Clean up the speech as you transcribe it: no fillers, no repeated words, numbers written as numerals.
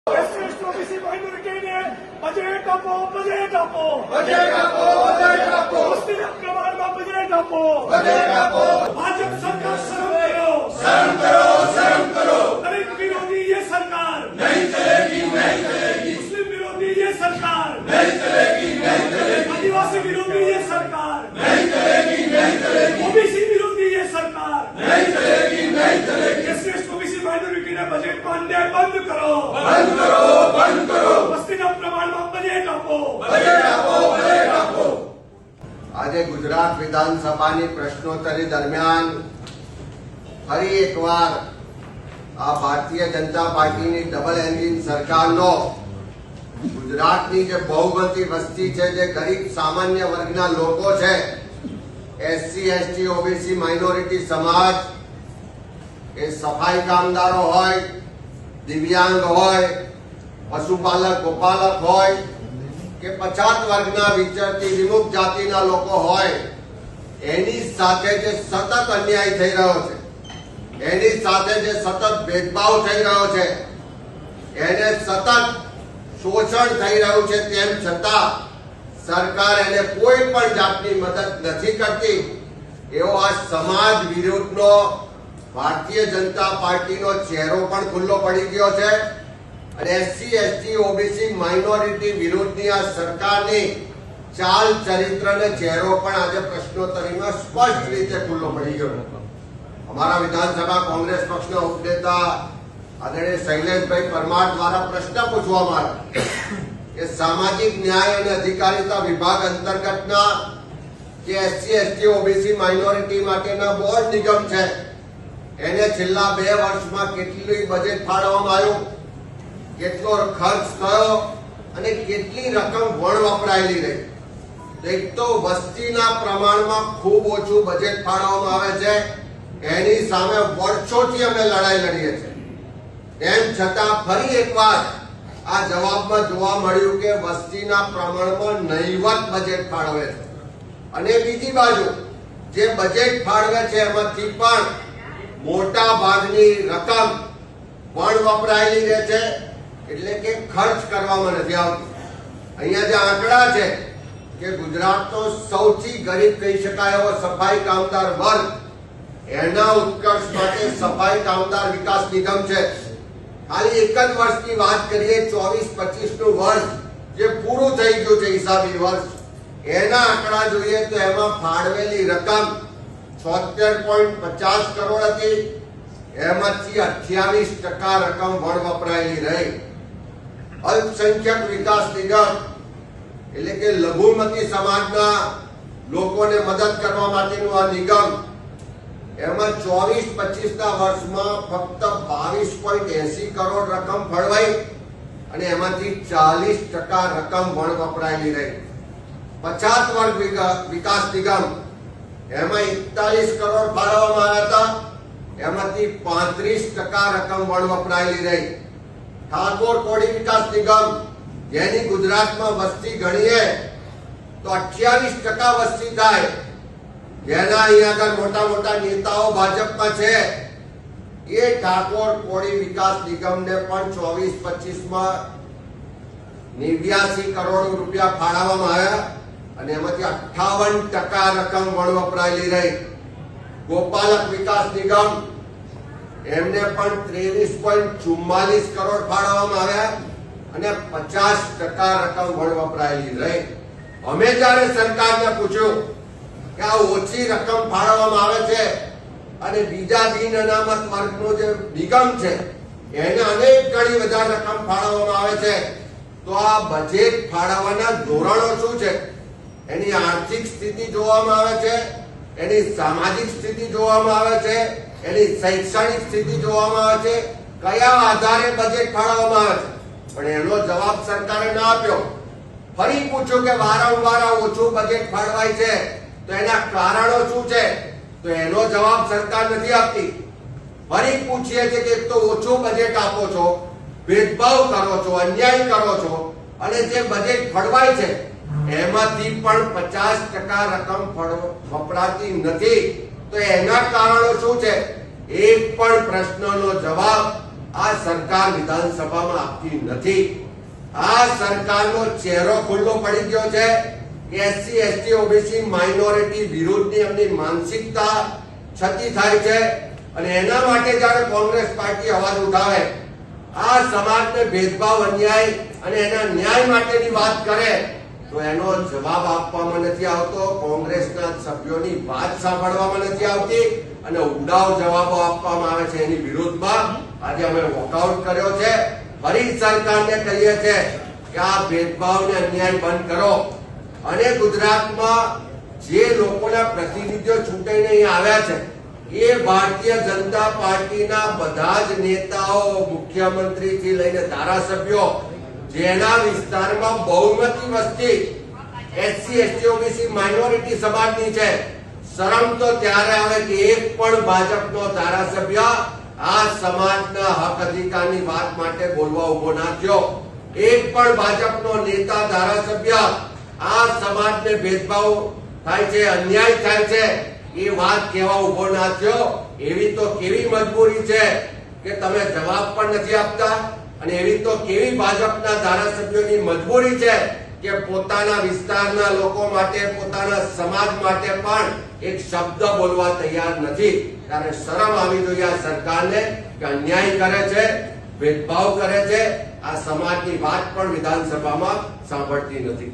OBC માઇનોરિટીને budget આપો, budget આપો, budget આપો, બજેટ આપો, વસ્તીના પ્રમાણમાં બજેટ આપો, બજેટ આપો, ભાજપ સરકાર શરમ કરો, શરમ કરો, શરમ કરો, દલિત વિરોધી ये सरकार नहीं चलेगी, नहीं चलेगी, मुस्लिम विरोधी ये सरकार नहीं चलेगी, नहीं चलेगी, आदिवासी विरोधी ये सरकार नहीं चलेगी, नहीं चलेगी, ओबीसी विरोधी ये सरकार नहीं चलेगी, नहीं चलेगी, एससी ओबीसी માઇનોરિટીના બજેટમાં અન્યાય બંધ કરો, બંધ કરો, બંધ કરો, વસ્તીના પ્રમાણમાં બજેટ આપો, બજેટ આપો, બજેટ આપો. આજે ગુજરાત વિધાનસભાની પ્રશ્નોત્તરી દરમિયાન ફરી એકવાર આ ભારતીય જનતા પાર્ટીની ડબલ એન્જિન સરકારનો ગુજરાતની જે બહુમતી વસ્તી છે, જે ગરીબ સામાન્ય વર્ગના લોકો છે, એસસી એસટી ઓબીસી માઇનોરિટી સમાજ, એ સફાઈ કામદારો હોય, દિવ્યાંગ હોય, પશુપાલક ગોપાલક હોય કે પછાત વર્ગના વિચરતી વિમુખ જાતિના લોકો હોય, એની સાથે જે સતત અન્યાય થઈ રહ્યો છે, એની સાથે જે સતત ભેદભાવ થઈ રહ્યો છે, એને સતત શોષણ થઈ રહ્યું છે, તેમ છતાં સરકાર એને કોઈ પણ જાતની મદદ નથી કરતી, એવો આ સમાજ વિરુદ્ધનો ભારતીય જનતા પાર્ટીનો ચહેરો પણ ખુલ્લો પડી ગયો છે. અને એસસી એસટી ઓબીસી માઇનોરિટી વિરુદ્ધની આ સરકારની ચાલ ચરિત્ર અને ચહેરો પણ આજે પ્રશ્નોત્તરીમાં સ્પષ્ટ રીતે ખુલ્લો પડી ગયો. અમારા વિધાનસભા કોંગ્રેસ પક્ષના ઉપનેતા આદરણીય શૈલેષભાઈ પરમાર દ્વારા પ્રશ્ન પૂછવામાં આવ્યો કે સામાજિક ન્યાય અને અધિકારીતા વિભાગ અંતર્ગતના જે એસસી એસટી ઓબીસી માઇનોરિટી માટેના બોર્ડ નિગમ છે, એને છેલ્લા 2 વર્ષમાં કેટલું બજેટ ફાળવવામાં આવ્યું, કેટલો ખર્ચ થયો અને કેટલી રકમ વપરાયેલી રહી. એક તો વસ્તીના પ્રમાણમાં ખૂબ ઓછું બજેટ ફાળવવામાં આવે છે, એની સામે વર્ષોથી અમે લડાઈ લડીએ છીએ. તેમ છતાં ફરી એકવાર આ જવાબમાં જોવા મળ્યું કે વસ્તીના પ્રમાણમાં નહીવત બજેટ ફાળવે છે. અને બીજી બાજુ જે બજેટ ફાળવે છે એમાંથી પણ મોટા ભાગની રકમ વપરાયેલી રહે છે, એટલે કે ખર્ચ કરવામાં નથી આવતી. અહીંયા જે આંકડા છે કે ગુજરાતનો સૌથી ગરીબ કહી શકાય એવો સફાઈ કામદાર વર્ગ, એના ઉત્કર્ષ માટે સફાઈ કામદાર વિકાસ નિગમ છે. ખાલી એક જ વર્ષની વાત કરીએ, 24-25 નું વર્ષ જે પૂરું થઈ ગયું છે હિસાબી વર્ષ, એના આંકડા જોઈએ તો એમાં ફાળવેલી રકમ 76.50 કરોડ હતી. એમાંથી 28% રકમ વપરાયેલી રહી. અલ્પસંખ્યક વિકાસ નિગમ એટલે કે લઘુમતી સમાજના લોકોને મદદ કરવા માટેનું આ નિગમ, એમાં 24-25 ના વર્ષમાં ફક્ત 22.80 કરોડ રકમ ફળવાઈ અને એમાંથી 40% રકમ વપરાયેલી રહી. પછાત વર્ગ વિકાસ નિગમ, એમાં 41 કરોડ ફાળવવામાં આવ્યા હતા, એમાંથી 35% રકમ વપરાયેલી રહી. ઠાકોર કોળી વિકાસ નિગમ, જેની ગુજરાતમાં વસ્તી ગણીએ તો 28% વસ્તી થાય, જેના અહીંયા આગળ મોટા મોટા નેતાઓ ભાજપમાં છે, એ ઠાકોર કોળી વિકાસ નિગમને પણ 24-25 માં 89 કરોડ રૂપિયા ફાળવવામાં આવ્યા અને એમાંથી 58% રકમ વપરાયેલી રહી. ગોપાલક વિકાસ નિગમ, એમને પણ 23.44 કરોડ ફાળવવામાં આવ્યા અને 50% રકમ વપરાયેલી રહી. અમે જ્યારે સરકારને પૂછ્યું કે આ ઓછી રકમ ફાળવવામાં આવે છે અને બીજા બિન અનામત વર્ગનો જે નિગમ છે એને અનેક ગણી વધારે રકમ ફાળવવામાં આવે છે, તો આ બજેટ ફાળવવાના ધોરણો શું છે, એની આર્થિક સ્થિતિ જોવામાં આવે છે, એની સામાજિક સ્થિતિ જોવામાં આવે છે, એની શૈક્ષણિક સ્થિતિ જોવામાં આવે છે, કયા આધારે બજેટ ફાળવવામાં આવે છે. પણ એનો જવાબ સરકારે ના આપ્યો. ફરી પૂછ્યું કે વારંવાર ઓછું બજેટ ફાળવાય છે તો એના કારણો શું છે, તો એનો જવાબ સરકાર નથી આપતી. ફરી પૂછીએ છીએ કે એક તો ઓછું બજેટ આપો છો, ભેદભાવ કરો છો, અન્યાય કરો છો, અને જે બજેટ ફળવાય છે એમાંથી પણ 50% રકમ વપરાતી નથી, તો એના કારણો શું છે? એક પણ પ્રશ્નનો જવાબ આ સરકાર વિધાનસભામાં આપતી નથી. આ સરકારનો ચહેરો ખુલ્લો પડી ગયો છે. એસસી એસટી ઓબીસી માઇનોરિટી વિરુદ્ધની એમની માનસિકતા છતી થાય છે અને એના માટે જ્યારે કોંગ્રેસ પાર્ટી અવાજ ઉઠાવે, આ સમાજને ભેદભાવ, અન્યાય અને એના ન્યાય માટેની વાત કરે તો એનો જવાબ આપવામાં નથી આવતો. કોંગ્રેસના સભ્યોની વાત સાંભળવામાં નથી આવતી અને ઉડાવ જવાબો આપવામાં આવે છે. એની વિરુદ્ધમાં આજે અમે વોકઆઉટ કર્યો છે. ફરી સરકારને કહીએ છીએ કે આ ભેદભાવને અન્યાય બંધ કરો અને ગુજરાતમાં જે લોકોના પ્રતિનિધિઓ ચૂંટાઈને અહીં આવ્યા છે એ ભારતીય જનતા પાર્ટીના બધા જ નેતાઓ, મુખ્યમંત્રીથી લઈને ધારાસભ્યો, જેના વિસ્તારમાં બહુમતી વસ્તી એસસી એસટી ઓબીસી માઇનોરિટી સમાજની છે. શરમ તો ત્યારે આવે કે એક પણ ભાજપનો ધારાસભ્ય આ સમાજના હક અધિકારની વાત માટે બોલવા ઉભો ના થયો. એક પણ ભાજપનો નેતા, ધારાસભ્ય આ સમાજને ભેદભાવ થાય છે, અન્યાય થાય છે એ વાત કહેવા ઉભો ના થયો. એવી તો કેવી મજબૂરી છે કે તમે જવાબ પણ નથી આપતા અને એવી તો કેવી ભાજપના ધારાસભ્યોની મજબૂરી છે કે પોતાના વિસ્તારના લોકો માટે, પોતાના સમાજ માટે પણ એક શબ્દ બોલવા તૈયાર નથી. ત્યારે શરમ આવી જોઈએ આ સરકારને કે અન્યાય કરે છે, ભેદભાવ કરે છે, આ સમાજની વાત પણ વિધાનસભામાં સાંભળતી નથી.